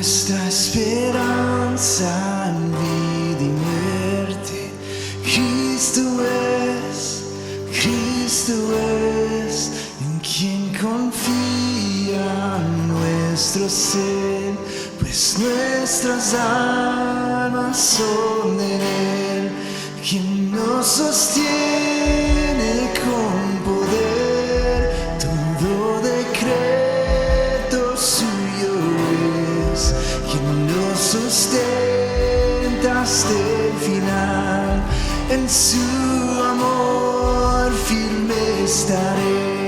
nuestra esperanza en vida y muerte. Cristo es en quien confía nuestro ser, pues nuestras almas son de Él, quien nos sostiene con poder. Todo decreto suyo es, quien nos sustenta hasta el final. En su amor firme estaré.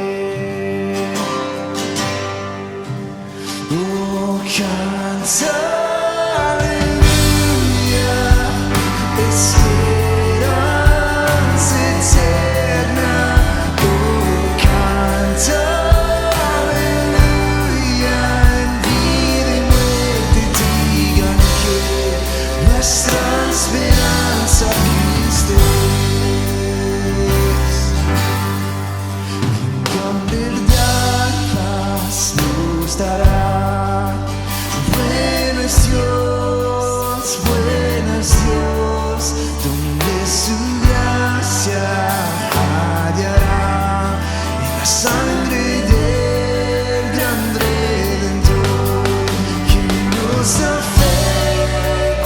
Oh, canta, aleluya, esperanza eterna. Oh, canta, aleluya, en vida y muerte digan que nuestra esperanza Cristo es. Con verdad paz nos dará. Bueno es Dios, donde su gracia hallará en la sangre del gran Redentor, quien nos da fe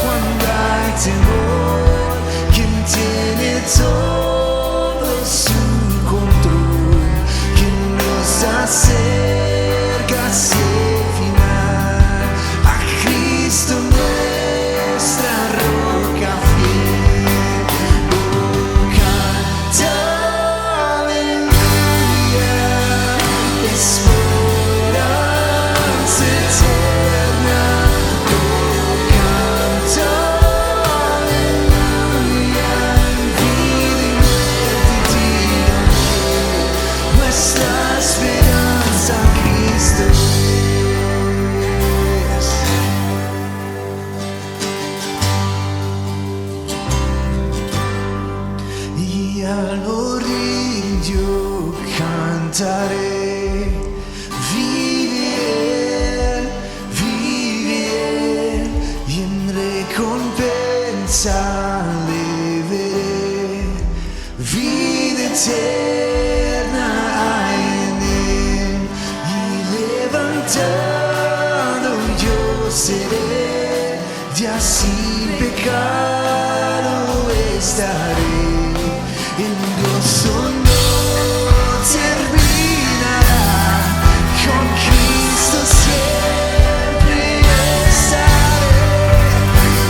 cuando hay temor, quien tiene todo su control, quien nos acerca hacia el final, a Cristo nuestra roca fiel. Oh, canta, aleluya, esperanza eterna. Oh, canta, aleluya, en vida y muerte digan que nuestra esperanza Cristo es. Y al oír yo cantaré, vive Él, y en recompensa le veré. Vida eterna hay en Él, y levantado yo seré, ya sin pecado estaré. El gozo no terminará, con Cristo siempre estaré.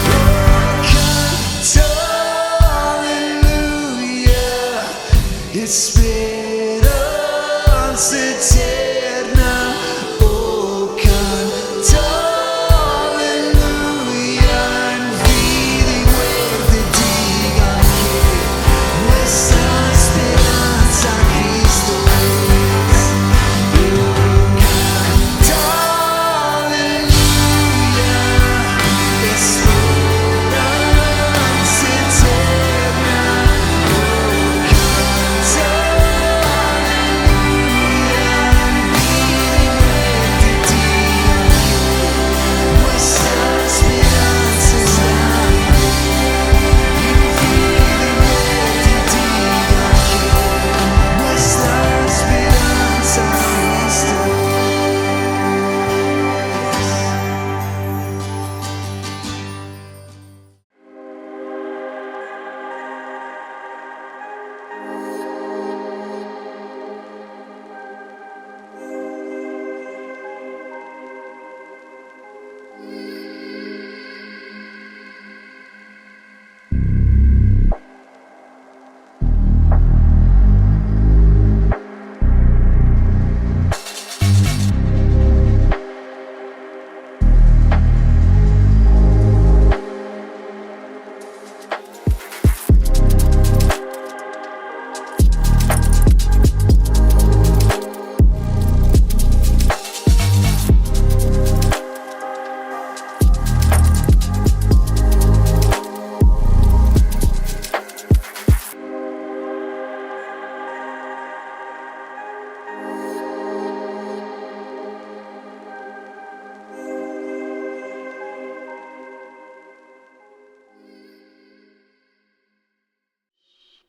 Oh, canto, aleluya, esperanza eterna. Oh, canto, aleluya, en vida y muerte digan que nuestra esperanza Cristo es. Oh, canta, aleluya, esperanza eterna. Oh, canta, aleluya,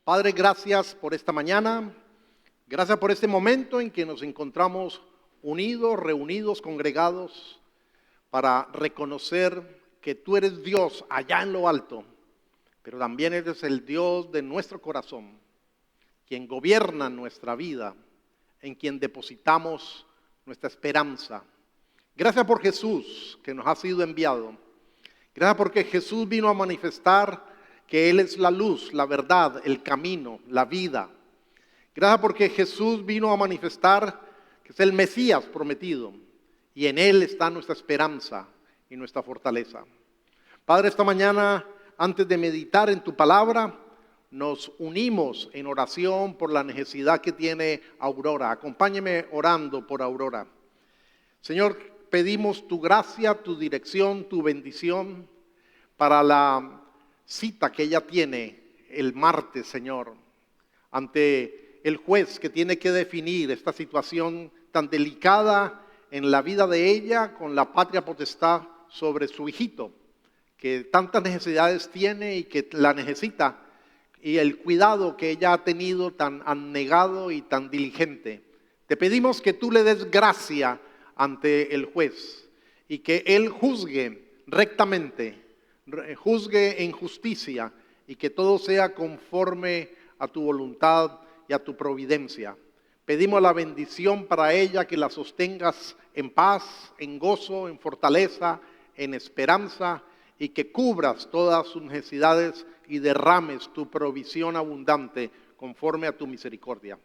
Padre, gracias por esta mañana, gracias por este momento en que nos encontramos unidos, reunidos, congregados, para reconocer que tú eres Dios allá en lo alto, pero también eres el Dios de nuestro corazón, quien gobierna nuestra vida, en quien depositamos nuestra esperanza. Gracias por Jesús que nos ha sido enviado. Gracias porque Jesús vino a manifestar que Él es la luz, la verdad, el camino, la vida. Gracias porque Jesús vino a manifestar que es el Mesías prometido y en Él está nuestra esperanza y nuestra fortaleza. Padre, esta mañana, antes de meditar en tu palabra, nos unimos en oración por la necesidad que tiene Aurora. Acompáñeme orando por Aurora. Señor, pedimos tu gracia, tu dirección, tu bendición para la cita que ella tiene el martes, Señor, ante el juez que tiene que definir esta situación tan delicada en la vida de ella con la patria potestad sobre su hijito, que tantas necesidades tiene y que la necesita, y el cuidado que ella ha tenido tan abnegado y tan diligente. Te pedimos que tú le des gracia ante el juez y que él juzgue rectamente, juzgue en justicia y que todo sea conforme a tu voluntad y a tu providencia. Pedimos la bendición para ella, que la sostengas en paz, en gozo, en fortaleza, en esperanza, y que cubras todas sus necesidades y derrames tu provisión abundante conforme a tu misericordia.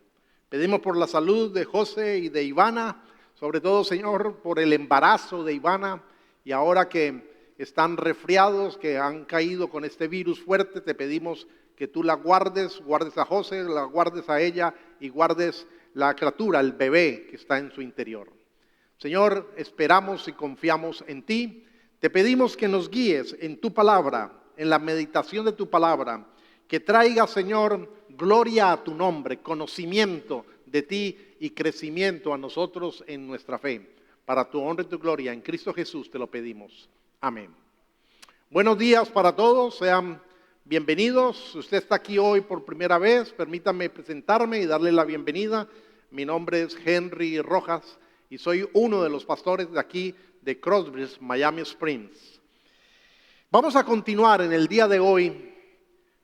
Pedimos por la salud de José y de Ivana, sobre todo, Señor, por el embarazo de Ivana, y ahora que están resfriados, que han caído con este virus fuerte, te pedimos que tú la guardes a José, la guardes a ella y guardes la criatura, el bebé que está en su interior. Señor, esperamos y confiamos en ti. Te pedimos que nos guíes en tu palabra, en la meditación de tu palabra, que traiga, Señor, gloria a tu nombre, conocimiento de ti y crecimiento a nosotros en nuestra fe. Para tu honra y tu gloria, en Cristo Jesús te lo pedimos. Amén. Buenos días para todos, sean bienvenidos. Si usted está aquí hoy por primera vez, permítame presentarme y darle la bienvenida. Mi nombre es Henry Rojas y soy uno de los pastores de aquí de Crossbridge, Miami Springs. Vamos a continuar en el día de hoy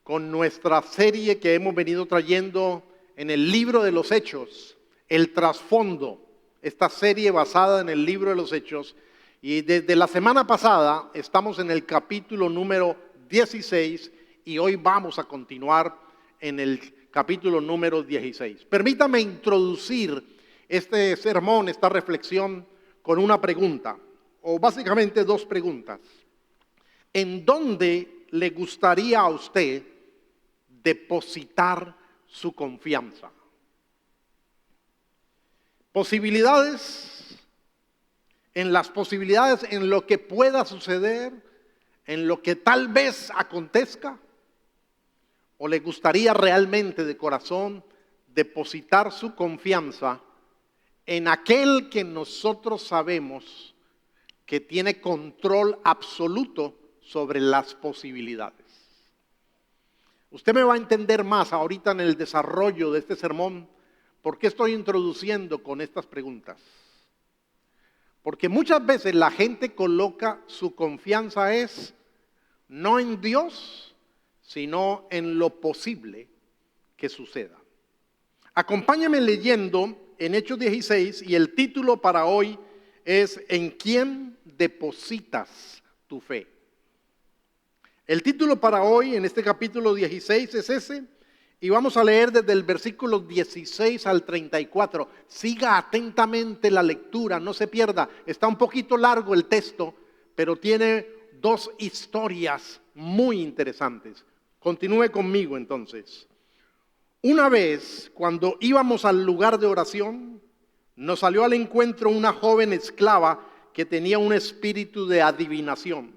con nuestra serie que hemos venido trayendo en el libro de los Hechos, el trasfondo, esta serie basada en el libro de los Hechos. Y desde la semana pasada estamos en el capítulo número 16 y hoy vamos a continuar en el capítulo número 16. Permítame introducir este sermón, esta reflexión, con una pregunta, o básicamente dos preguntas. ¿En dónde le gustaría a usted depositar su confianza? Posibilidades. En las posibilidades, en lo que pueda suceder, en lo que tal vez acontezca, o le gustaría realmente de corazón depositar su confianza en aquel que nosotros sabemos que tiene control absoluto sobre las posibilidades. Usted me va a entender más ahorita en el desarrollo de este sermón por qué estoy introduciendo con estas preguntas. Porque muchas veces la gente coloca su confianza no en Dios, sino en lo posible que suceda. Acompáñame leyendo en Hechos 16 y el título para hoy es ¿En quién depositas tu fe? El título para hoy en este capítulo 16 es ese. Y vamos a leer desde el versículo 16 al 34. Siga atentamente la lectura, no se pierda. Está un poquito largo el texto, pero tiene dos historias muy interesantes. Continúe conmigo entonces. Una vez, cuando íbamos al lugar de oración, nos salió al encuentro una joven esclava que tenía un espíritu de adivinación.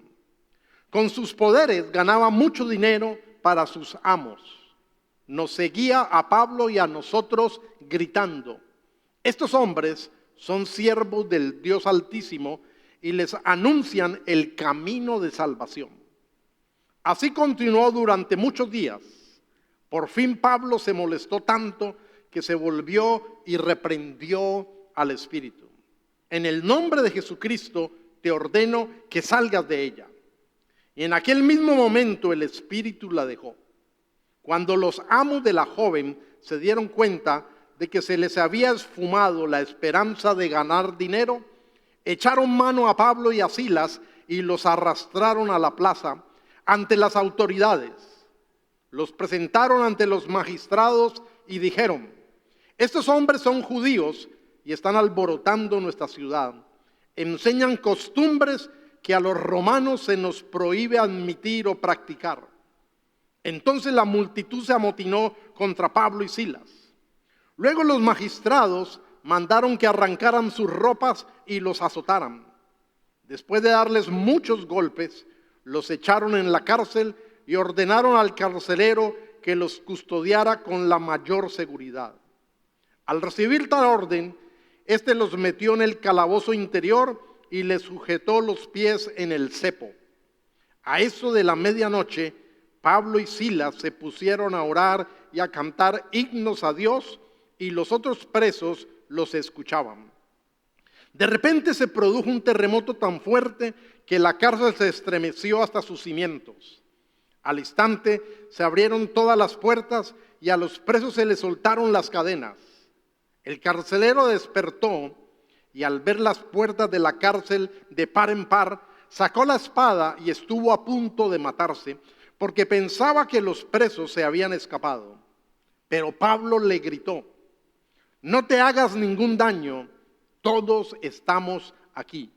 Con sus poderes ganaba mucho dinero para sus amos. Nos seguía a Pablo y a nosotros gritando: estos hombres son siervos del Dios Altísimo y les anuncian el camino de salvación. Así continuó durante muchos días. Por fin Pablo se molestó tanto que se volvió y reprendió al espíritu. En el nombre de Jesucristo te ordeno que salgas de ella. Y en aquel mismo momento el espíritu la dejó. Cuando los amos de la joven se dieron cuenta de que se les había esfumado la esperanza de ganar dinero, echaron mano a Pablo y a Silas y los arrastraron a la plaza ante las autoridades. Los presentaron ante los magistrados y dijeron: estos hombres son judíos y están alborotando nuestra ciudad. Enseñan costumbres que a los romanos se nos prohíbe admitir o practicar. Entonces la multitud se amotinó contra Pablo y Silas. Luego los magistrados mandaron que arrancaran sus ropas y los azotaran. Después de darles muchos golpes, los echaron en la cárcel y ordenaron al carcelero que los custodiara con la mayor seguridad. Al recibir tal orden, éste los metió en el calabozo interior y les sujetó los pies en el cepo. A eso de la medianoche, Pablo y Silas se pusieron a orar y a cantar himnos a Dios, y los otros presos los escuchaban. De repente se produjo un terremoto tan fuerte que la cárcel se estremeció hasta sus cimientos. Al instante se abrieron todas las puertas y a los presos se les soltaron las cadenas. El carcelero despertó y al ver las puertas de la cárcel de par en par, sacó la espada y estuvo a punto de matarse, porque pensaba que los presos se habían escapado. Pero Pablo le gritó: no te hagas ningún daño, todos estamos aquí.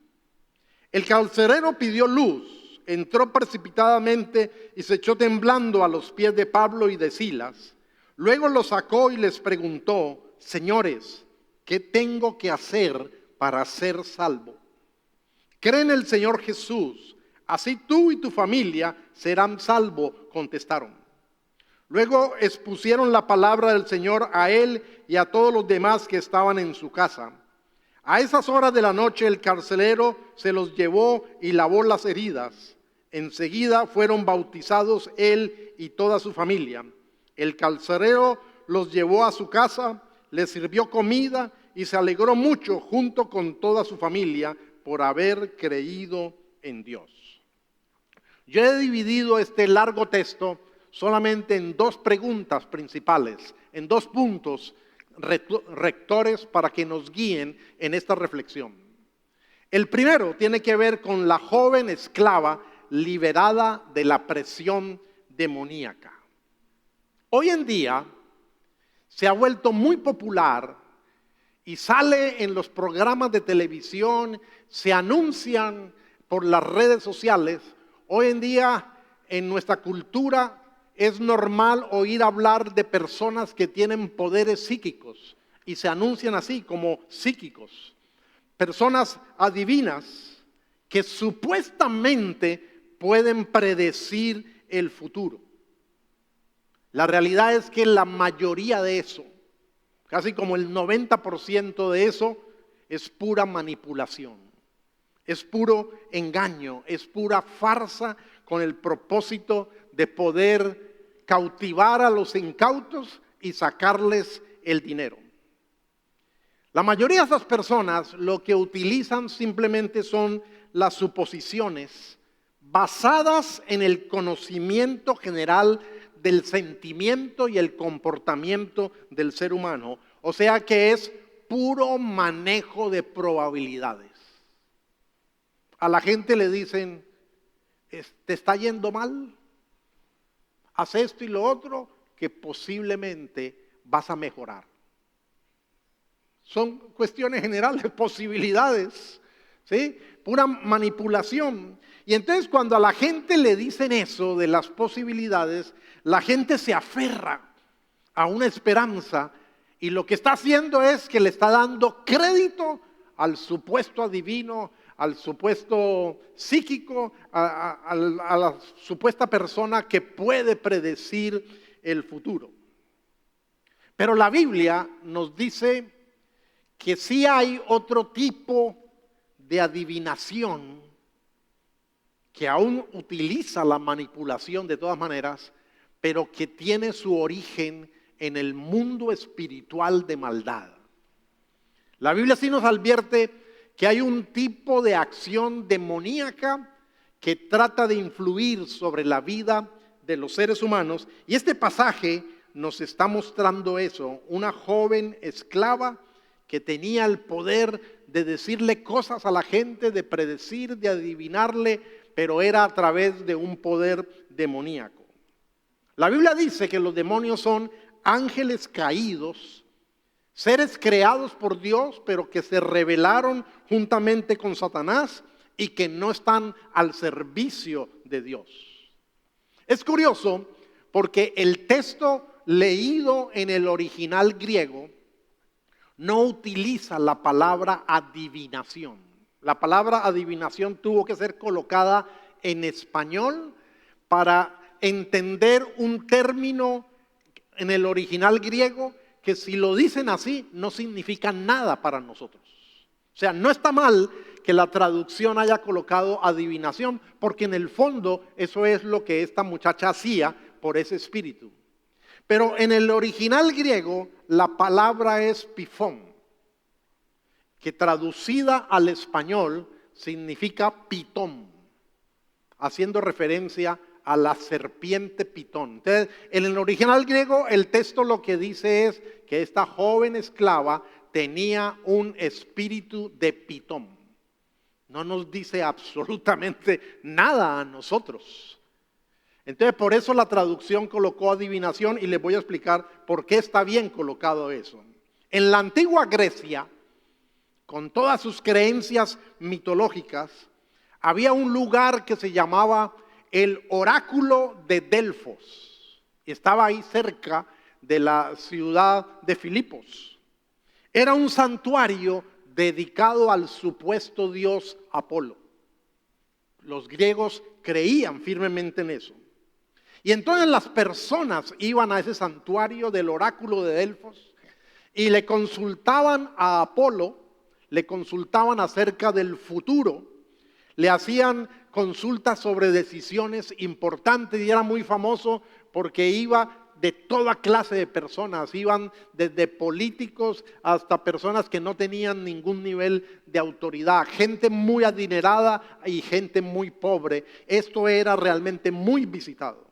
El carcelero pidió luz, entró precipitadamente y se echó temblando a los pies de Pablo y de Silas. Luego los sacó y les preguntó: señores, ¿qué tengo que hacer para ser salvo? Cree en el Señor Jesús, así tú y tu familia serán salvos, contestaron. Luego expusieron la palabra del Señor a él y a todos los demás que estaban en su casa. A esas horas de la noche el carcelero se los llevó y lavó las heridas. Enseguida fueron bautizados él y toda su familia. El carcelero los llevó a su casa, les sirvió comida y se alegró mucho junto con toda su familia por haber creído en Dios. Yo he dividido este largo texto solamente en dos preguntas principales, en dos puntos rectores para que nos guíen en esta reflexión. El primero tiene que ver con la joven esclava liberada de la presión demoníaca. Hoy en día se ha vuelto muy popular y sale en los programas de televisión, se anuncian por las redes sociales. Hoy en día en nuestra cultura es normal oír hablar de personas que tienen poderes psíquicos y se anuncian así como psíquicos. Personas adivinas que supuestamente pueden predecir el futuro. La realidad es que la mayoría de eso, casi como el 90% de eso, es pura manipulación. Es puro engaño, es pura farsa con el propósito de poder cautivar a los incautos y sacarles el dinero. La mayoría de esas personas lo que utilizan simplemente son las suposiciones basadas en el conocimiento general del sentimiento y el comportamiento del ser humano. O sea que es puro manejo de probabilidades. A la gente le dicen: ¿te está yendo mal? Haz esto y lo otro que posiblemente vas a mejorar. Son cuestiones generales, posibilidades, ¿sí? Pura manipulación. Y entonces cuando a la gente le dicen eso de las posibilidades, la gente se aferra a una esperanza y lo que está haciendo es que le está dando crédito al supuesto adivino, al supuesto psíquico, a la supuesta persona que puede predecir el futuro. Pero la Biblia nos dice que sí hay otro tipo de adivinación que aún utiliza la manipulación de todas maneras, pero que tiene su origen en el mundo espiritual de maldad. La Biblia sí nos advierte que hay un tipo de acción demoníaca que trata de influir sobre la vida de los seres humanos, y este pasaje nos está mostrando eso. Una joven esclava que tenía el poder de decirle cosas a la gente, de predecir, de adivinarle, pero era a través de un poder demoníaco. La Biblia dice que los demonios son ángeles caídos, seres creados por Dios, pero que se rebelaron juntamente con Satanás y que no están al servicio de Dios. Es curioso porque el texto leído en el original griego no utiliza la palabra adivinación. La palabra adivinación tuvo que ser colocada en español para entender un término en el original griego que, si lo dicen así, no significa nada para nosotros. O sea, no está mal que la traducción haya colocado adivinación, porque en el fondo eso es lo que esta muchacha hacía por ese espíritu. Pero en el original griego la palabra es pifón, que traducida al español significa pitón, haciendo referencia a la serpiente pitón. Entonces, en el original griego el texto lo que dice es que esta joven esclava tenía un espíritu de pitón. No nos dice absolutamente nada a nosotros. Entonces, por eso la traducción colocó adivinación, y les voy a explicar por qué está bien colocado eso. En la antigua Grecia, con todas sus creencias mitológicas, había un lugar que se llamaba el oráculo de Delfos. Estaba ahí cerca de la ciudad de Filipos. Era un santuario dedicado al supuesto dios Apolo. Los griegos creían firmemente en eso. Y entonces las personas iban a ese santuario del oráculo de Delfos y le consultaban a Apolo, le consultaban acerca del futuro, le hacían consultas sobre decisiones importantes, y era muy famoso porque iba de toda clase de personas, iban desde políticos hasta personas que no tenían ningún nivel de autoridad, gente muy adinerada y gente muy pobre. Esto era realmente muy visitado.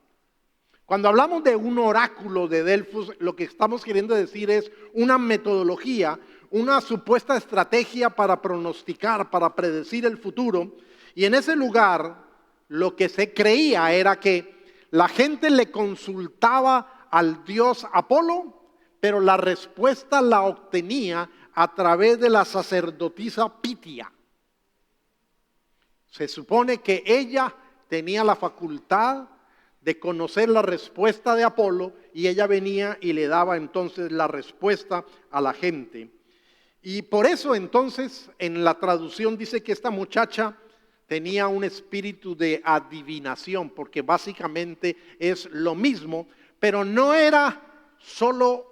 Cuando hablamos de un oráculo de Delfos, lo que estamos queriendo decir es una metodología, una supuesta estrategia para pronosticar, para predecir el futuro. Y en ese lugar lo que se creía era que la gente le consultaba al dios Apolo, pero la respuesta la obtenía a través de la sacerdotisa Pitia. Se supone que ella tenía la facultad de conocer la respuesta de Apolo, y ella venía y le daba entonces la respuesta a la gente. Y por eso entonces en la traducción dice que esta muchacha tenía un espíritu de adivinación, porque básicamente es lo mismo, pero no era solo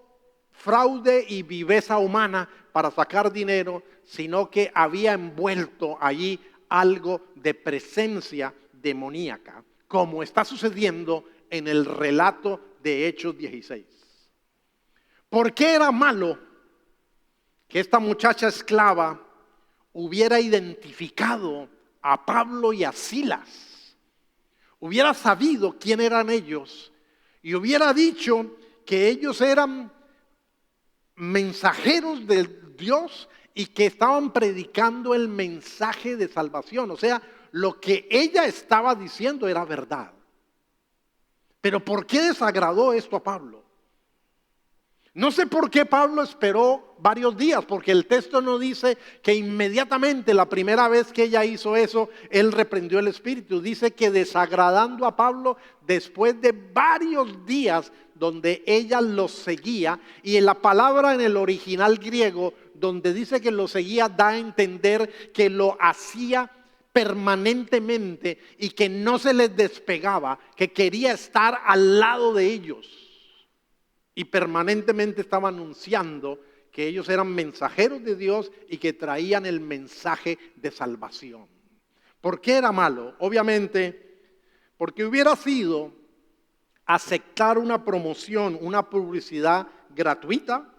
fraude y viveza humana para sacar dinero, sino que había envuelto allí algo de presencia demoníaca, como está sucediendo en el relato de Hechos 16. ¿Por qué era malo que esta muchacha esclava hubiera identificado a Pablo y a Silas? Hubiera sabido quién eran ellos y hubiera dicho que ellos eran mensajeros de Dios y que estaban predicando el mensaje de salvación. O sea, lo que ella estaba diciendo era verdad. Pero ¿por qué desagradó esto a Pablo? No sé por qué Pablo esperó varios días, porque el texto no dice que inmediatamente, la primera vez que ella hizo eso, él reprendió el espíritu. Dice que desagradando a Pablo después de varios días donde ella lo seguía, y en la palabra en el original griego donde dice que lo seguía da a entender que lo hacía permanentemente y que no se les despegaba, que quería estar al lado de ellos. Y permanentemente estaba anunciando que ellos eran mensajeros de Dios y que traían el mensaje de salvación. ¿Por qué era malo? Obviamente, porque hubiera sido aceptar una promoción, una publicidad gratuita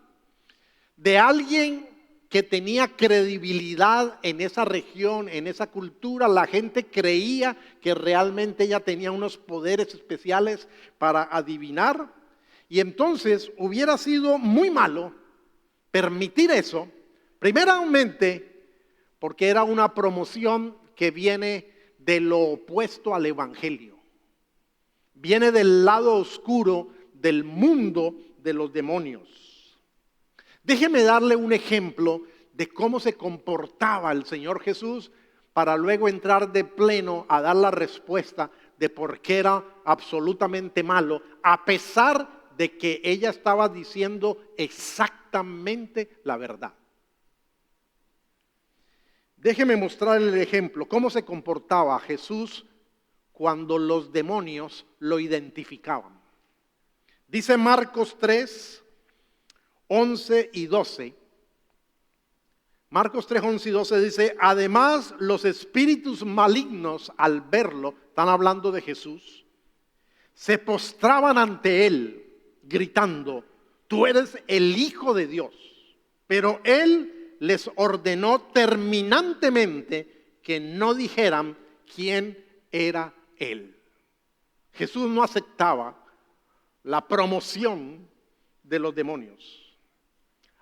de alguien que tenía credibilidad en esa región, en esa cultura? La gente creía que realmente ella tenía unos poderes especiales para adivinar, y entonces hubiera sido muy malo permitir eso, primeramente porque era una promoción que viene de lo opuesto al evangelio, viene del lado oscuro del mundo de los demonios. Déjeme darle un ejemplo de cómo se comportaba el Señor Jesús para luego entrar de pleno a dar la respuesta de por qué era absolutamente malo, a pesar de que ella estaba diciendo exactamente la verdad. Déjeme mostrarle el ejemplo, cómo se comportaba Jesús cuando los demonios lo identificaban. Dice Marcos 3, 11 y 12. Marcos 3, 11 y 12 dice: además los espíritus malignos, al verlo, están hablando de Jesús, se postraban ante él gritando: tú eres el Hijo de Dios. Pero él les ordenó terminantemente que no dijeran quién era él. Jesús no aceptaba la promoción de los demonios.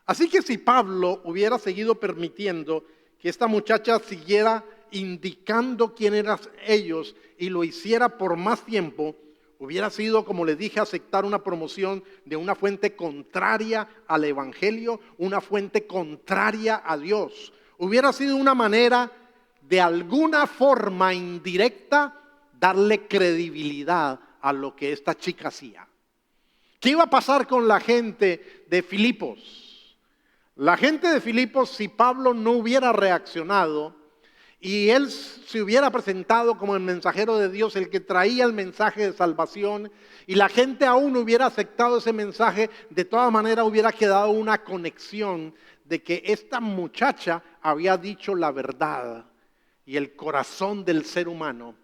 Así que si Pablo hubiera seguido permitiendo que esta muchacha siguiera indicando quién eran ellos y lo hiciera por más tiempo, hubiera sido, como les dije, aceptar una promoción de una fuente contraria al evangelio, una fuente contraria a Dios. Hubiera sido una manera, de alguna forma indirecta, darle credibilidad a lo que esta chica hacía. ¿Qué iba a pasar con la gente de Filipos? La gente de Filipos, si Pablo no hubiera reaccionado y él se hubiera presentado como el mensajero de Dios, el que traía el mensaje de salvación, y la gente aún hubiera aceptado ese mensaje, de todas maneras hubiera quedado una conexión de que esta muchacha había dicho la verdad. Y el corazón del ser humano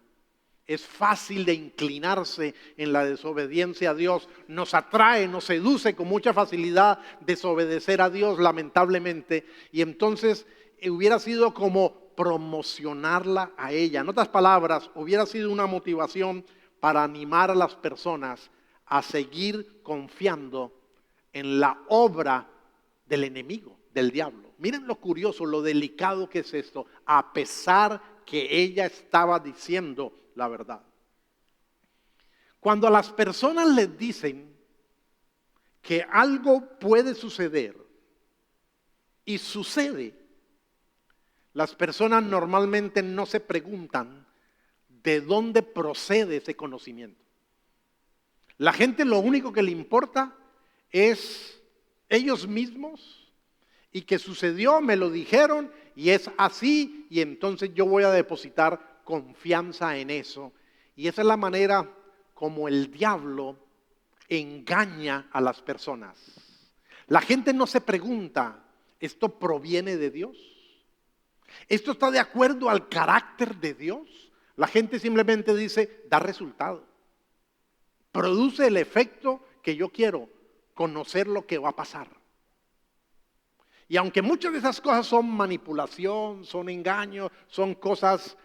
es fácil de inclinarse en la desobediencia a Dios. Nos atrae, nos seduce con mucha facilidad desobedecer a Dios, lamentablemente. Y entonces hubiera sido como promocionarla a ella. En otras palabras, hubiera sido una motivación para animar a las personas a seguir confiando en la obra del enemigo, del diablo. Miren lo curioso, lo delicado que es esto, a pesar que ella estaba diciendo la verdad. Cuando a las personas les dicen que algo puede suceder y sucede, las personas normalmente no se preguntan de dónde procede ese conocimiento. La gente lo único que le importa es ellos mismos, y que sucedió, me lo dijeron y es así, y entonces yo voy a depositar confianza en eso. Y esa es la manera como el diablo engaña a las personas. La gente no se pregunta, ¿esto proviene de Dios? ¿Esto está de acuerdo al carácter de Dios? La gente simplemente dice, da resultado, produce el efecto que yo quiero, conocer lo que va a pasar. Y aunque muchas de esas cosas son manipulación, son engaños, son cosas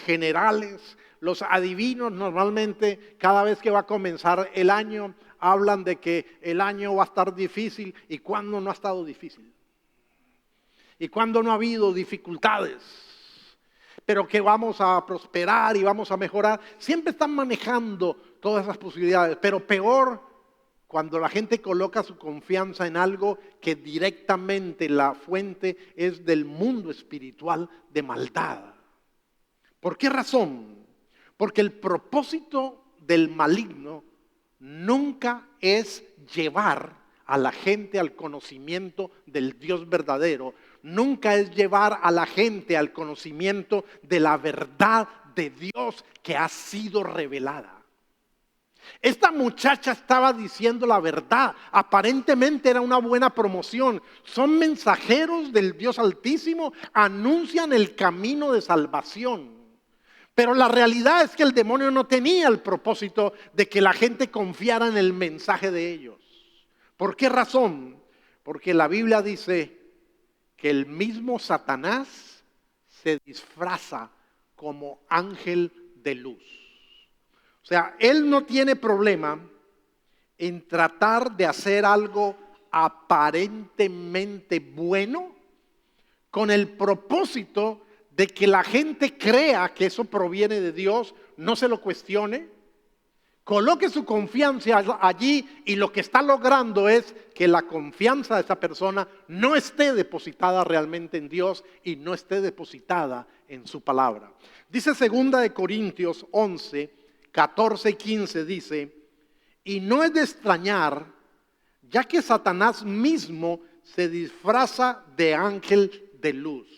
generales, los adivinos normalmente cada vez que va a comenzar el año hablan de que el año va a estar difícil. ¿Y cuándo no ha estado difícil? ¿Y cuándo no ha habido dificultades? Pero que vamos a prosperar y vamos a mejorar. Siempre están manejando todas esas posibilidades, pero peor cuando la gente coloca su confianza en algo que directamente la fuente es del mundo espiritual de maldad. ¿Por qué razón? Porque el propósito del maligno nunca es llevar a la gente al conocimiento del Dios verdadero, nunca es llevar a la gente al conocimiento de la verdad de Dios que ha sido revelada. Esta muchacha estaba diciendo la verdad, aparentemente era una buena promoción. Son mensajeros del Dios Altísimo, anuncian el camino de salvación. Pero la realidad es que el demonio no tenía el propósito de que la gente confiara en el mensaje de ellos. ¿Por qué razón? Porque la Biblia dice que el mismo Satanás se disfraza como ángel de luz. O sea, él no tiene problema en tratar de hacer algo aparentemente bueno con el propósito de que la gente crea que eso proviene de Dios, no se lo cuestione, coloque su confianza allí y lo que está logrando es que la confianza de esa persona no esté depositada realmente en Dios y no esté depositada en su palabra. Dice 2 Corintios 11, 14 y 15, dice: y no es de extrañar, ya que Satanás mismo se disfraza de ángel de luz.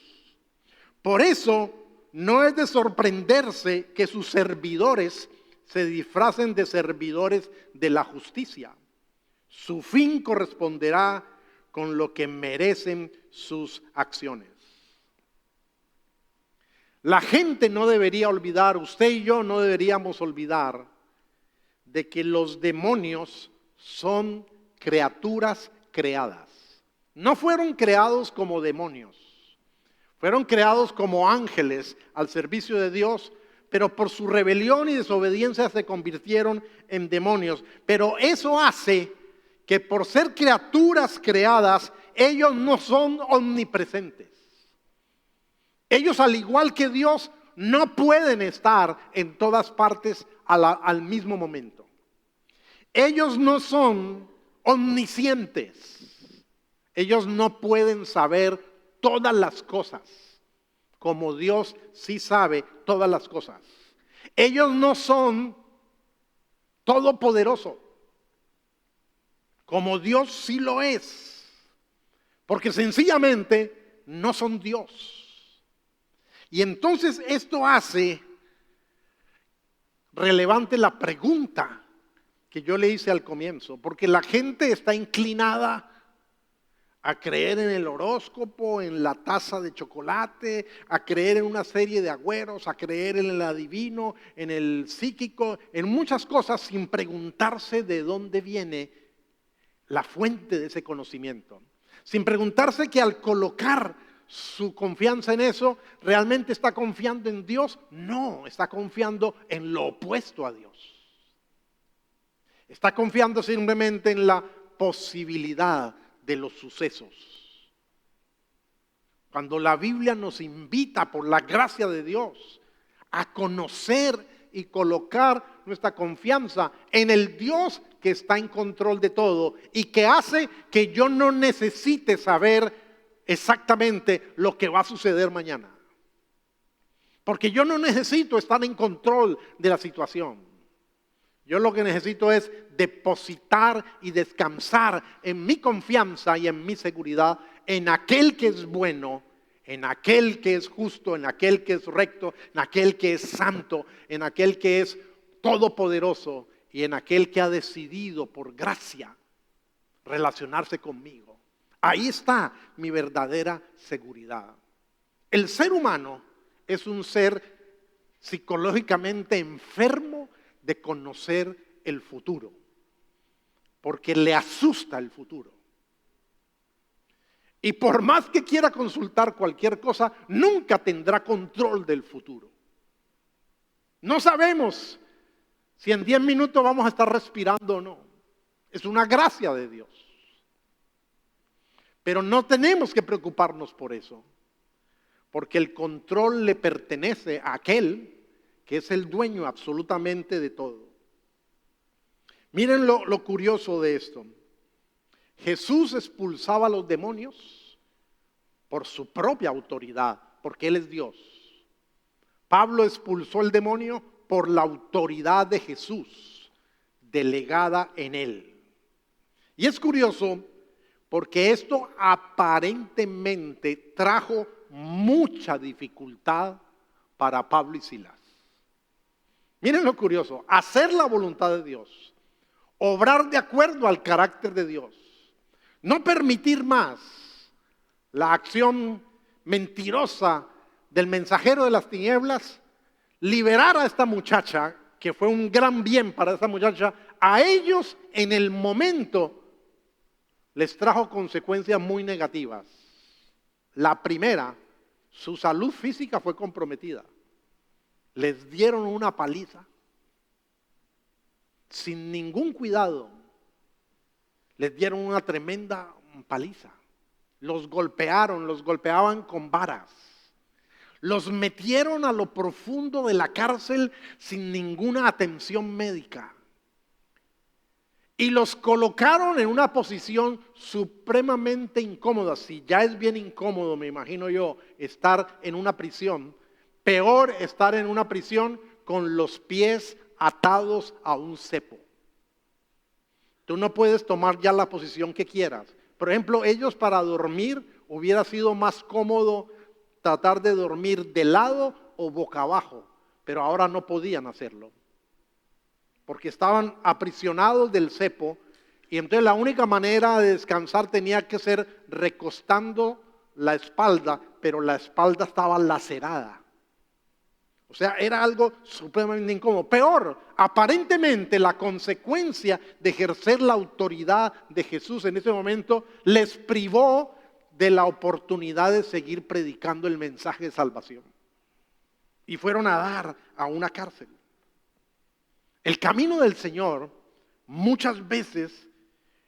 Por eso no es de sorprenderse que sus servidores se disfracen de servidores de la justicia. Su fin corresponderá con lo que merecen sus acciones. La gente no debería olvidar, usted y yo no deberíamos olvidar de que los demonios son criaturas creadas. No fueron creados como demonios. Fueron creados como ángeles al servicio de Dios, pero por su rebelión y desobediencia se convirtieron en demonios. Pero eso hace que por ser criaturas creadas, ellos no son omnipresentes. Ellos, al igual que Dios, no pueden estar en todas partes al mismo momento. Ellos no son omniscientes. Ellos no pueden saber todas las cosas, como Dios sí sabe todas las cosas. Ellos no son todopoderosos, como Dios sí lo es, porque sencillamente no son Dios. Y entonces esto hace relevante la pregunta que yo le hice al comienzo, porque la gente está inclinada a creer en el horóscopo, en la taza de chocolate, a creer en una serie de agüeros, a creer en el adivino, en el psíquico, en muchas cosas sin preguntarse de dónde viene la fuente de ese conocimiento. Sin preguntarse que al colocar su confianza en eso, ¿realmente está confiando en Dios? No, está confiando en lo opuesto a Dios. Está confiando simplemente en la posibilidad de los sucesos. Cuando la Biblia nos invita por la gracia de Dios a conocer y colocar nuestra confianza en el Dios que está en control de todo y que hace que yo no necesite saber exactamente lo que va a suceder mañana. Porque yo no necesito estar en control de la situación. Yo lo que necesito es depositar y descansar en mi confianza y en mi seguridad en aquel que es bueno, en aquel que es justo, en aquel que es recto, en aquel que es santo, en aquel que es todopoderoso y en aquel que ha decidido por gracia relacionarse conmigo. Ahí está mi verdadera seguridad. El ser humano es un ser psicológicamente enfermo de conocer el futuro, porque le asusta el futuro. Y por más que quiera consultar cualquier cosa, nunca tendrá control del futuro. No sabemos si en 10 minutos vamos a estar respirando o no. Es una gracia de Dios. Pero no tenemos que preocuparnos por eso, porque el control le pertenece a aquel que es el dueño absolutamente de todo. Miren lo curioso de esto. Jesús expulsaba a los demonios por su propia autoridad, porque Él es Dios. Pablo expulsó el demonio por la autoridad de Jesús, delegada en Él. Y es curioso porque esto aparentemente trajo mucha dificultad para Pablo y Silas. Miren lo curioso, hacer la voluntad de Dios, obrar de acuerdo al carácter de Dios, no permitir más la acción mentirosa del mensajero de las tinieblas, liberar a esta muchacha, que fue un gran bien para esta muchacha, a ellos en el momento les trajo consecuencias muy negativas. La primera, su salud física fue comprometida. Les dieron una paliza sin ningún cuidado. Les dieron una tremenda paliza. Los golpeaban con varas. Los metieron a lo profundo de la cárcel sin ninguna atención médica. Y los colocaron en una posición supremamente incómoda. Si ya es bien incómodo, me imagino yo, estar en una prisión, peor estar en una prisión con los pies atados a un cepo. Tú no puedes tomar ya la posición que quieras. Por ejemplo, ellos para dormir hubiera sido más cómodo tratar de dormir de lado o boca abajo, pero ahora no podían hacerlo, porque estaban aprisionados del cepo, y entonces la única manera de descansar tenía que ser recostando la espalda, pero la espalda estaba lacerada. O sea, era algo supremamente incómodo. Peor, aparentemente la consecuencia de ejercer la autoridad de Jesús en ese momento les privó de la oportunidad de seguir predicando el mensaje de salvación. Y fueron a dar a una cárcel. El camino del Señor muchas veces,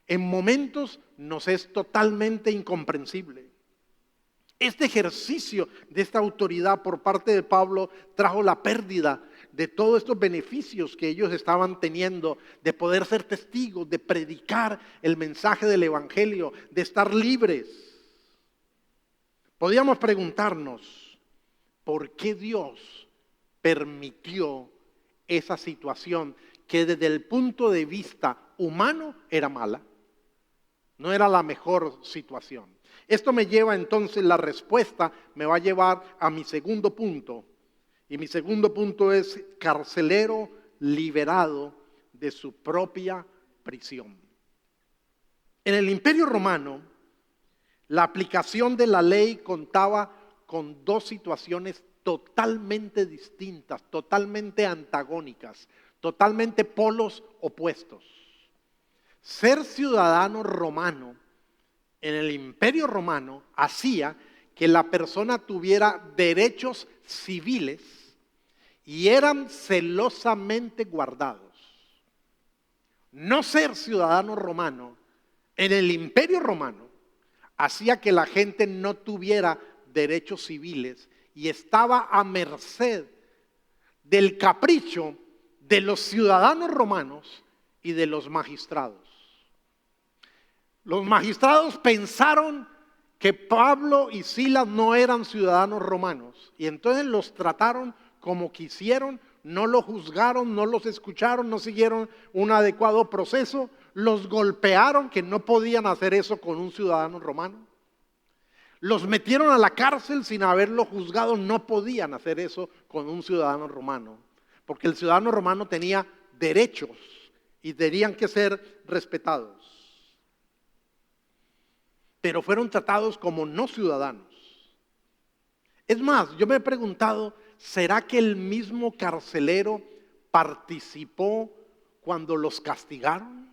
en momentos, nos es totalmente incomprensible. Este ejercicio de esta autoridad por parte de Pablo trajo la pérdida de todos estos beneficios que ellos estaban teniendo, de poder ser testigos, de predicar el mensaje del Evangelio, de estar libres. Podíamos preguntarnos, ¿por qué Dios permitió esa situación que desde el punto de vista humano era mala? No era la mejor situación. Esto me lleva entonces, la respuesta me va a llevar a mi segundo punto. Y mi segundo punto es carcelero liberado de su propia prisión. En el Imperio Romano, la aplicación de la ley contaba con dos situaciones totalmente distintas, totalmente antagónicas, totalmente polos opuestos. Ser ciudadano romano en el Imperio Romano hacía que la persona tuviera derechos civiles y eran celosamente guardados. No ser ciudadano romano en el Imperio Romano hacía que la gente no tuviera derechos civiles y estaba a merced del capricho de los ciudadanos romanos y de los magistrados. Los magistrados pensaron que Pablo y Silas no eran ciudadanos romanos y entonces los trataron como quisieron, no los juzgaron, no los escucharon, no siguieron un adecuado proceso, los golpearon, que no podían hacer eso con un ciudadano romano. Los metieron a la cárcel sin haberlo juzgado, no podían hacer eso con un ciudadano romano, porque el ciudadano romano tenía derechos y tenían que ser respetados. Pero fueron tratados como no ciudadanos. Es más, yo me he preguntado, ¿será que el mismo carcelero participó cuando los castigaron?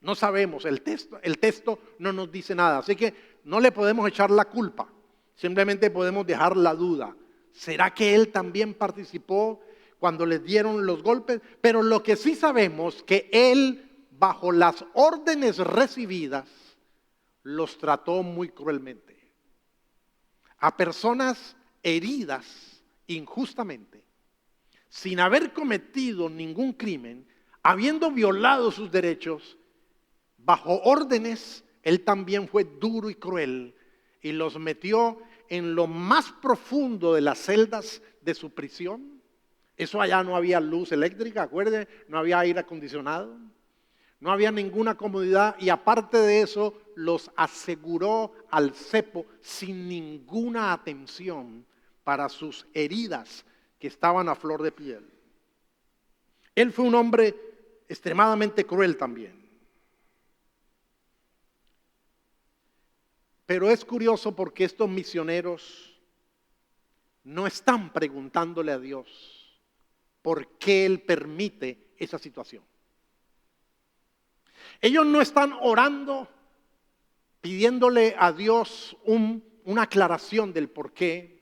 No sabemos, el texto no nos dice nada, así que no le podemos echar la culpa, simplemente podemos dejar la duda. ¿Será que él también participó cuando les dieron los golpes? Pero lo que sí sabemos, que él, bajo las órdenes recibidas, los trató muy cruelmente. A personas heridas injustamente, sin haber cometido ningún crimen, habiendo violado sus derechos, bajo órdenes, él también fue duro y cruel y los metió en lo más profundo de las celdas de su prisión. Eso allá no había luz eléctrica, acuérdense, no había aire acondicionado. No había ninguna comodidad y aparte de eso los aseguró al cepo sin ninguna atención para sus heridas que estaban a flor de piel. Él fue un hombre extremadamente cruel también. Pero es curioso porque estos misioneros no están preguntándole a Dios, por qué Él permite esa situación. Ellos no están orando, pidiéndole a Dios una aclaración del por qué.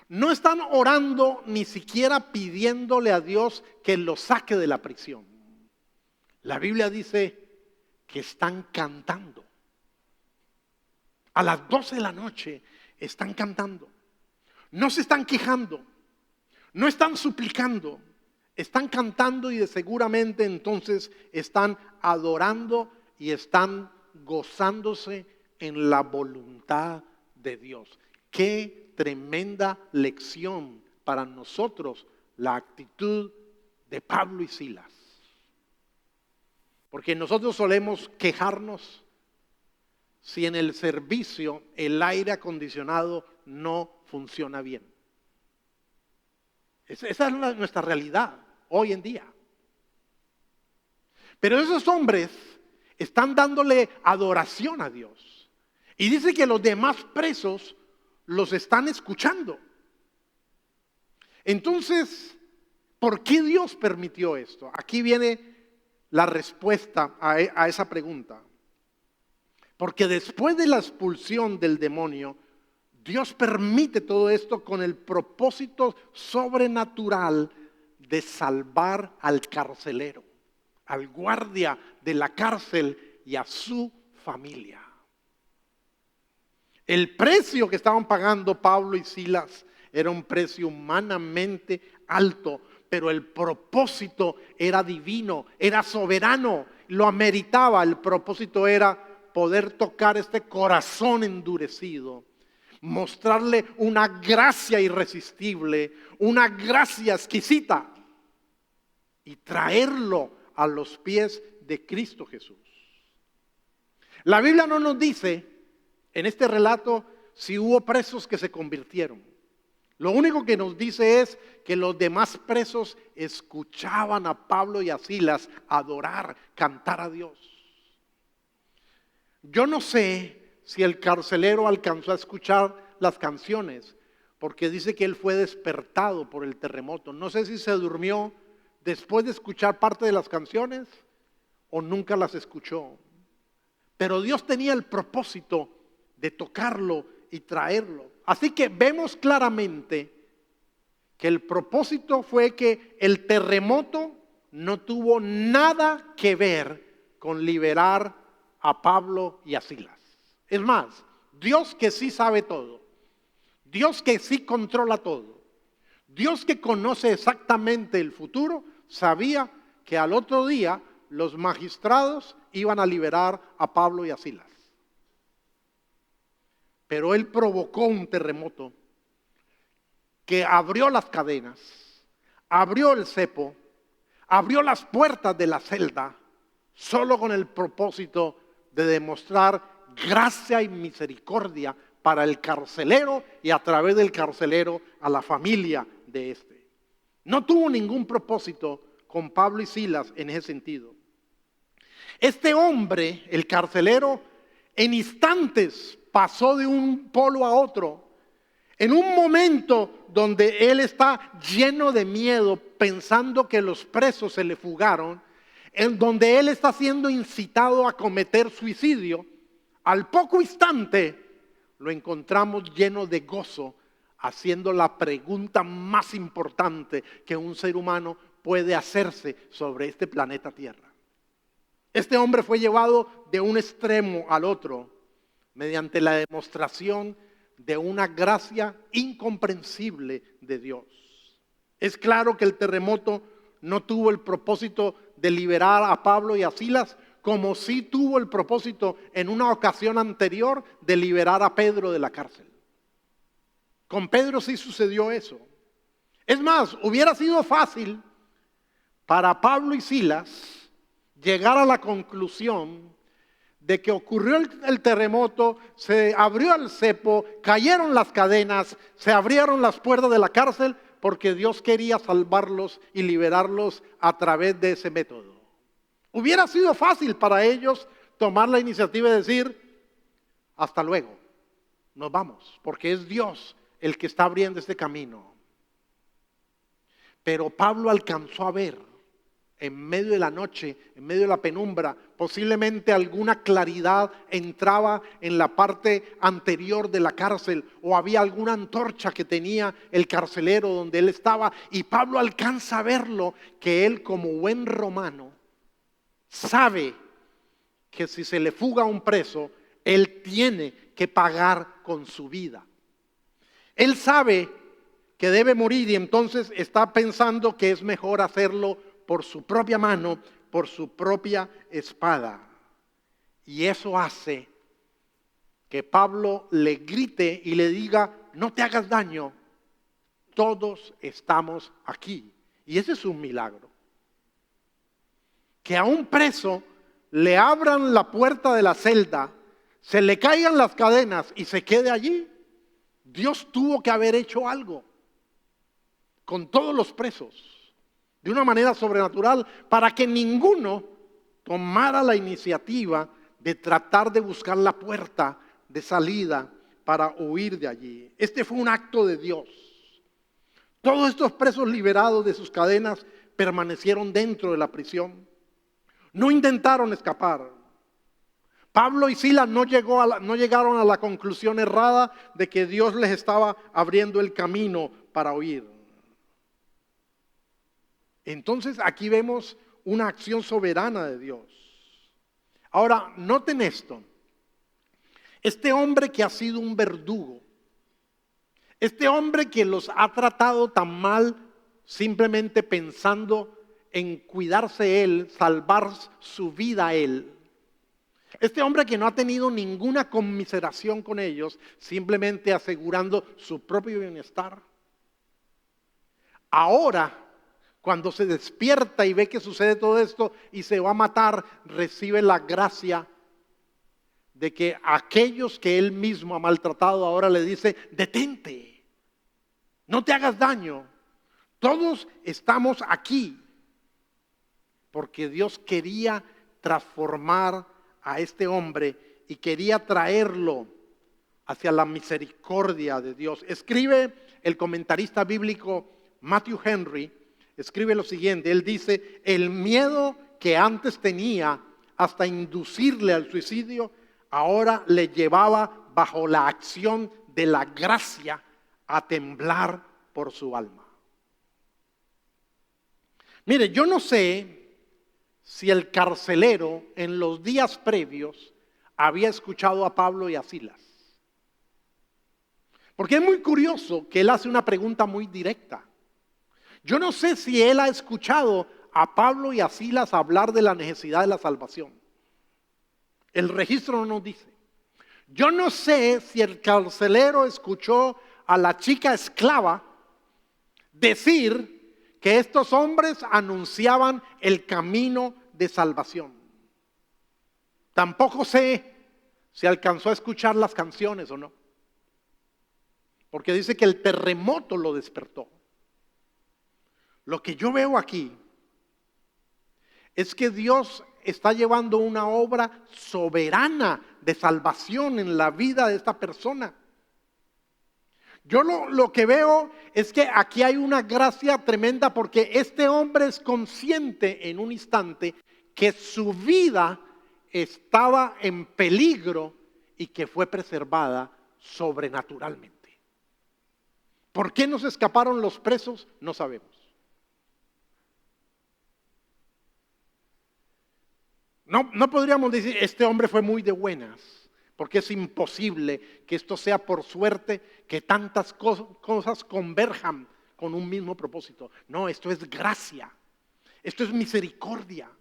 No están orando ni siquiera pidiéndole a Dios que los saque de la prisión. La Biblia dice que están cantando. A las 12 de la noche están cantando. No se están quejando, no están suplicando, están cantando y seguramente entonces están adorando y están gozándose en la voluntad de Dios. Qué tremenda lección para nosotros la actitud de Pablo y Silas. Porque nosotros solemos quejarnos si en el servicio el aire acondicionado no funciona bien. Esa es nuestra realidad hoy en día. Pero esos hombres están dándole adoración a Dios. Y dice que los demás presos los están escuchando. Entonces, ¿por qué Dios permitió esto? Aquí viene la respuesta a esa pregunta. Porque después de la expulsión del demonio, Dios permite todo esto con el propósito sobrenatural de salvar al carcelero, al guardia de la cárcel y a su familia. El precio que estaban pagando Pablo y Silas era un precio humanamente alto, pero el propósito era divino, era soberano, lo ameritaba. El propósito era poder tocar este corazón endurecido, mostrarle una gracia irresistible, una gracia exquisita y traerlo a los pies de Cristo Jesús. La Biblia no nos dice en este relato si hubo presos que se convirtieron. Lo único que nos dice es que los demás presos escuchaban a Pablo y a Silas adorar, cantar a Dios. Yo no sé si el carcelero alcanzó a escuchar las canciones, porque dice que él fue despertado por el terremoto. No sé si se durmió después de escuchar parte de las canciones o nunca las escuchó. Pero Dios tenía el propósito de tocarlo y traerlo. Así que vemos claramente que el propósito fue que el terremoto no tuvo nada que ver con liberar a Pablo y a Silas. Es más, Dios que sí sabe todo, Dios que sí controla todo, Dios que conoce exactamente el futuro, sabía que al otro día los magistrados iban a liberar a Pablo y a Silas. Pero Él provocó un terremoto que abrió las cadenas, abrió el cepo, abrió las puertas de la celda, solo con el propósito de demostrar gracia y misericordia para el carcelero y a través del carcelero a la familia de este. No tuvo ningún propósito con Pablo y Silas en ese sentido. Este hombre, el carcelero, en instantes pasó de un polo a otro. En un momento donde él está lleno de miedo, pensando que los presos se le fugaron, en donde él está siendo incitado a cometer suicidio, al poco instante lo encontramos lleno de gozo, haciendo la pregunta más importante que un ser humano puede hacerse sobre este planeta Tierra. Este hombre fue llevado de un extremo al otro mediante la demostración de una gracia incomprensible de Dios. Es claro que el terremoto no tuvo el propósito de liberar a Pablo y a Silas, como sí tuvo el propósito en una ocasión anterior de liberar a Pedro de la cárcel. Con Pedro sí sucedió eso. Es más, hubiera sido fácil para Pablo y Silas llegar a la conclusión de que ocurrió el terremoto, se abrió el cepo, cayeron las cadenas, se abrieron las puertas de la cárcel, porque Dios quería salvarlos y liberarlos a través de ese método. Hubiera sido fácil para ellos tomar la iniciativa y decir, hasta luego, nos vamos, porque es Dios el que está abriendo este camino. Pero Pablo alcanzó a ver en medio de la noche, en medio de la penumbra, posiblemente alguna claridad entraba en la parte anterior de la cárcel o había alguna antorcha que tenía el carcelero donde él estaba, y Pablo alcanza a verlo, que él, como buen romano, sabe que si se le fuga a un preso, él tiene que pagar con su vida. Él sabe que debe morir y entonces está pensando que es mejor hacerlo por su propia mano, por su propia espada. Y eso hace que Pablo le grite y le diga: no te hagas daño, todos estamos aquí. Y ese es un milagro. Que a un preso le abran la puerta de la celda, se le caigan las cadenas y se quede allí. Dios tuvo que haber hecho algo con todos los presos, de una manera sobrenatural, para que ninguno tomara la iniciativa de tratar de buscar la puerta de salida para huir de allí. Este fue un acto de Dios. Todos estos presos liberados de sus cadenas permanecieron dentro de la prisión. No intentaron escapar. Pablo y Silas no llegaron a la conclusión errada de que Dios les estaba abriendo el camino para huir. Entonces aquí vemos una acción soberana de Dios. Ahora, noten esto. Este hombre que ha sido un verdugo, este hombre que los ha tratado tan mal simplemente pensando en cuidarse él, salvar su vida él. Este hombre que no ha tenido ninguna conmiseración con ellos, simplemente asegurando su propio bienestar. Ahora, cuando se despierta y ve que sucede todo esto y se va a matar, recibe la gracia de que aquellos que él mismo ha maltratado ahora le dice: detente, no te hagas daño, todos estamos aquí. Porque Dios quería transformar a este hombre y quería traerlo hacia la misericordia de Dios. Escribe el comentarista bíblico Matthew Henry, escribe lo siguiente. Él dice: el miedo que antes tenía hasta inducirle al suicidio, ahora le llevaba, bajo la acción de la gracia, a temblar por su alma. Mire, yo no sé si el carcelero en los días previos había escuchado a Pablo y a Silas. Porque es muy curioso que él hace una pregunta muy directa. Yo no sé si él ha escuchado a Pablo y a Silas hablar de la necesidad de la salvación. El registro no nos dice. Yo no sé si el carcelero escuchó a la chica esclava decir que estos hombres anunciaban el camino de salvación. Tampoco sé si alcanzó a escuchar las canciones o no. Porque dice que el terremoto lo despertó. Lo que yo veo aquí es que Dios está llevando una obra soberana de salvación en la vida de esta persona. Yo lo que veo es que aquí hay una gracia tremenda, porque este hombre es consciente en un instante que su vida estaba en peligro y que fue preservada sobrenaturalmente. ¿Por qué no se escaparon los presos? No sabemos. No podríamos decir: este hombre fue muy de buenas, porque es imposible que esto sea por suerte, que tantas cosas converjan con un mismo propósito. No, esto es gracia, esto es misericordia,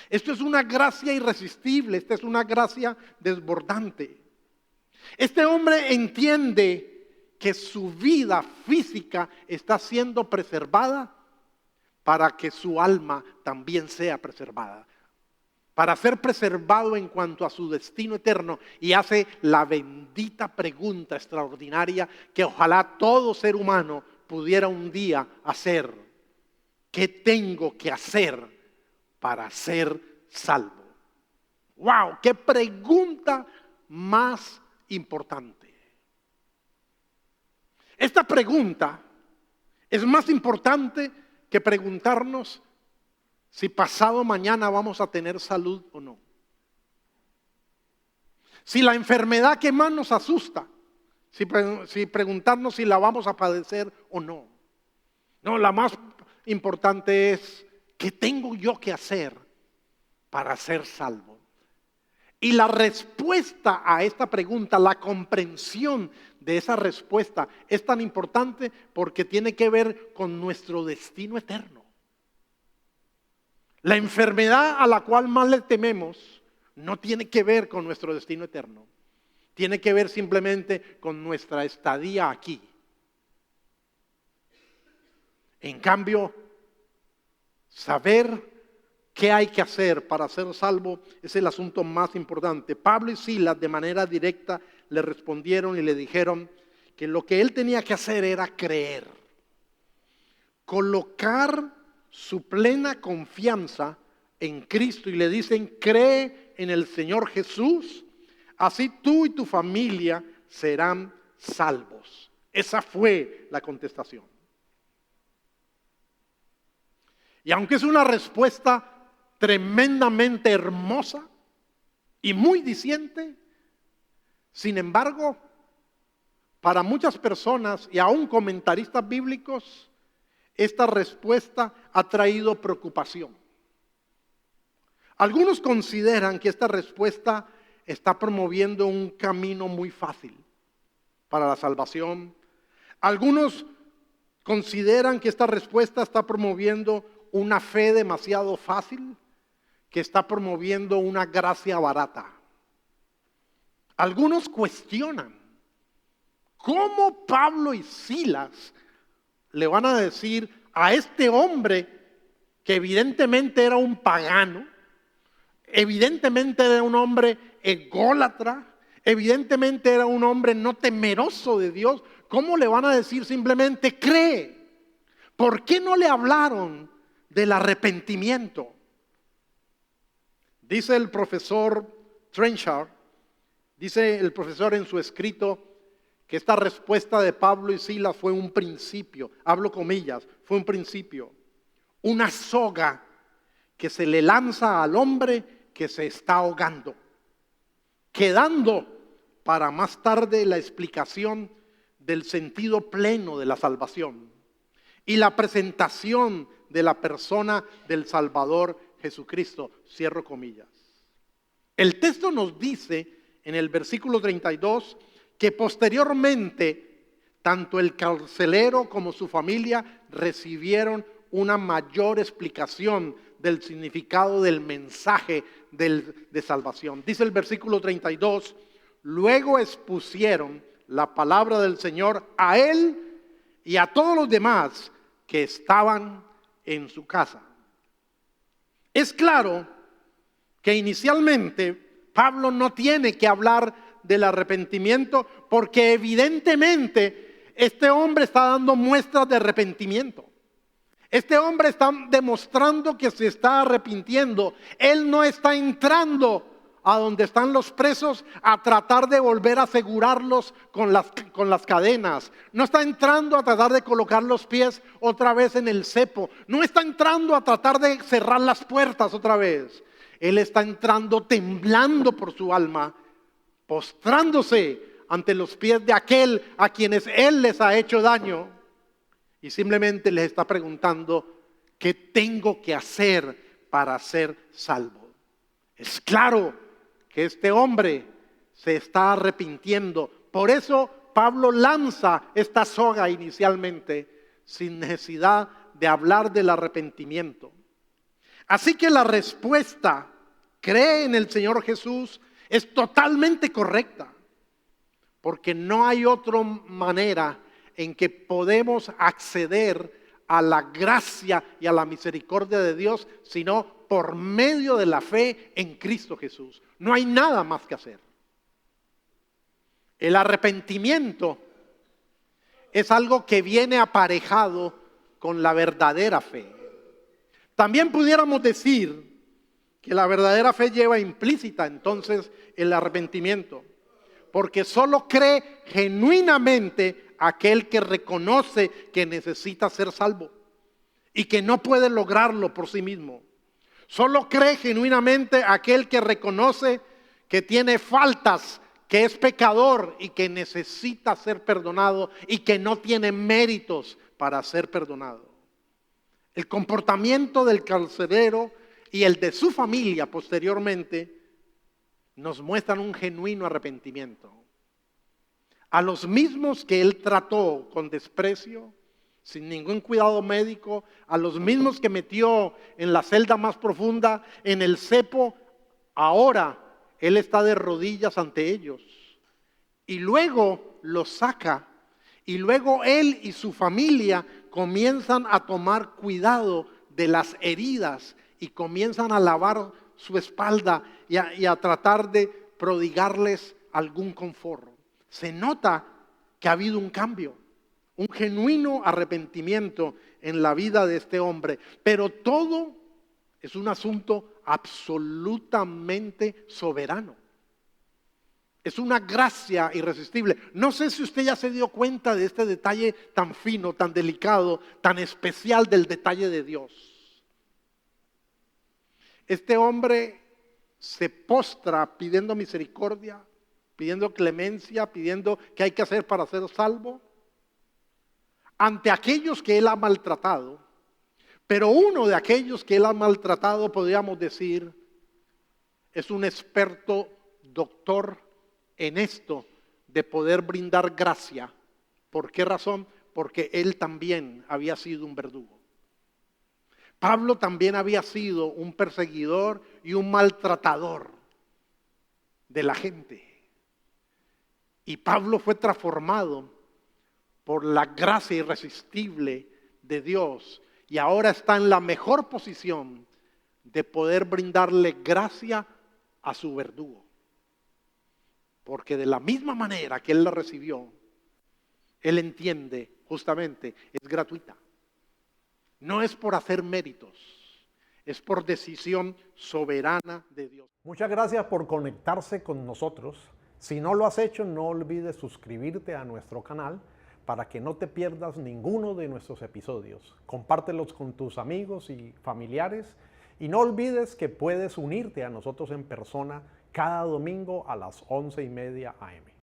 esto es una gracia irresistible, esta es una gracia desbordante. Este hombre entiende que su vida física está siendo preservada para que su alma también sea preservada, para ser preservado en cuanto a su destino eterno, y hace la bendita pregunta extraordinaria que ojalá todo ser humano pudiera un día hacer: ¿qué tengo que hacer para ser salvo? ¡Wow! ¡Qué pregunta más importante! Esta pregunta es más importante que preguntarnos si pasado mañana vamos a tener salud o no. Si la enfermedad que más nos asusta, si preguntarnos si la vamos a padecer o no. No, la más importante es, ¿qué tengo yo que hacer para ser salvo? Y la respuesta a esta pregunta, la comprensión de esa respuesta es tan importante porque tiene que ver con nuestro destino eterno. La enfermedad a la cual más le tememos no tiene que ver con nuestro destino eterno. Tiene que ver simplemente con nuestra estadía aquí. En cambio, saber qué hay que hacer para ser salvo es el asunto más importante. Pablo y Silas de manera directa le respondieron y le dijeron que lo que él tenía que hacer era creer. Colocar su plena confianza en Cristo y le dicen, cree en el Señor Jesús, así tú y tu familia serán salvos. Esa fue la contestación. Y aunque es una respuesta tremendamente hermosa y muy diciente, sin embargo, para muchas personas y aún comentaristas bíblicos, esta respuesta ha traído preocupación. Algunos consideran que esta respuesta está promoviendo un camino muy fácil para la salvación. Algunos consideran que esta respuesta está promoviendo una fe demasiado fácil, que está promoviendo una gracia barata. Algunos cuestionan cómo Pablo y Silas le van a decir a este hombre que evidentemente era un pagano, evidentemente era un hombre ególatra, evidentemente era un hombre no temeroso de Dios, ¿cómo le van a decir simplemente cree? ¿Por qué no le hablaron del arrepentimiento? Dice el profesor Trenchard, dice el profesor en su escrito que esta respuesta de Pablo y Silas fue un principio, hablo comillas, fue un principio, una soga que se le lanza al hombre que se está ahogando, quedando para más tarde la explicación del sentido pleno de la salvación y la presentación de la persona del Salvador Jesucristo. Cierro comillas. El texto nos dice en el versículo 32 que posteriormente tanto el carcelero como su familia recibieron una mayor explicación del significado del mensaje de salvación. Dice el versículo 32, luego expusieron la palabra del Señor a él y a todos los demás que estaban en su casa. Es claro que inicialmente Pablo no tiene que hablar del arrepentimiento porque evidentemente este hombre está dando muestras de arrepentimiento. Este hombre está demostrando que se está arrepintiendo. Él no está entrando a donde están los presos a tratar de volver a asegurarlos con las cadenas. No está entrando a tratar de colocar los pies otra vez en el cepo. No está entrando a tratar de cerrar las puertas otra vez. Él está entrando temblando por su alma, postrándose ante los pies de aquel a quienes él les ha hecho daño. Y simplemente les está preguntando, ¿qué tengo que hacer para ser salvo? Es claro que este hombre se está arrepintiendo. Por eso Pablo lanza esta soga inicialmente, sin necesidad de hablar del arrepentimiento. Así que la respuesta, cree en el Señor Jesús, es totalmente correcta. Porque no hay otra manera en que podemos acceder a la gracia y a la misericordia de Dios, sino por medio de la fe en Cristo Jesús. No hay nada más que hacer. El arrepentimiento es algo que viene aparejado con la verdadera fe. También pudiéramos decir que la verdadera fe lleva implícita entonces el arrepentimiento, porque solo cree genuinamente aquel que reconoce que necesita ser salvo. y que no puede lograrlo por sí mismo. Solo cree genuinamente aquel que reconoce que tiene faltas, que es pecador y que necesita ser perdonado y que no tiene méritos para ser perdonado. El comportamiento del carcelero y el de su familia posteriormente nos muestran un genuino arrepentimiento. A los mismos que él trató con desprecio, sin ningún cuidado médico, a los mismos que metió en la celda más profunda, en el cepo, ahora él está de rodillas ante ellos. Y luego los saca, y luego él y su familia comienzan a tomar cuidado de las heridas y comienzan a lavar su espalda y a tratar de prodigarles algún confort. Se nota que ha habido un cambio, un genuino arrepentimiento en la vida de este hombre, pero todo es un asunto absolutamente soberano. Es una gracia irresistible. No sé si usted ya se dio cuenta de este detalle tan fino, tan delicado, tan especial del detalle de Dios. Este hombre se postra pidiendo misericordia, pidiendo clemencia, pidiendo qué hay que hacer para ser salvo ante aquellos que él ha maltratado. Pero uno de aquellos que él ha maltratado, podríamos decir, es un experto doctor en esto de poder brindar gracia. ¿Por qué razón? Porque él también había sido un verdugo. Pablo también había sido un perseguidor y un maltratador de la gente. Y Pablo fue transformado por la gracia irresistible de Dios y ahora está en la mejor posición de poder brindarle gracia a su verdugo. Porque de la misma manera que él la recibió, él entiende justamente, es gratuita. No es por hacer méritos, es por decisión soberana de Dios. Muchas gracias por conectarse con nosotros. Si no lo has hecho, no olvides suscribirte a nuestro canal para que no te pierdas ninguno de nuestros episodios. Compártelos con tus amigos y familiares y no olvides que puedes unirte a nosotros en persona cada domingo a las 11:30 AM.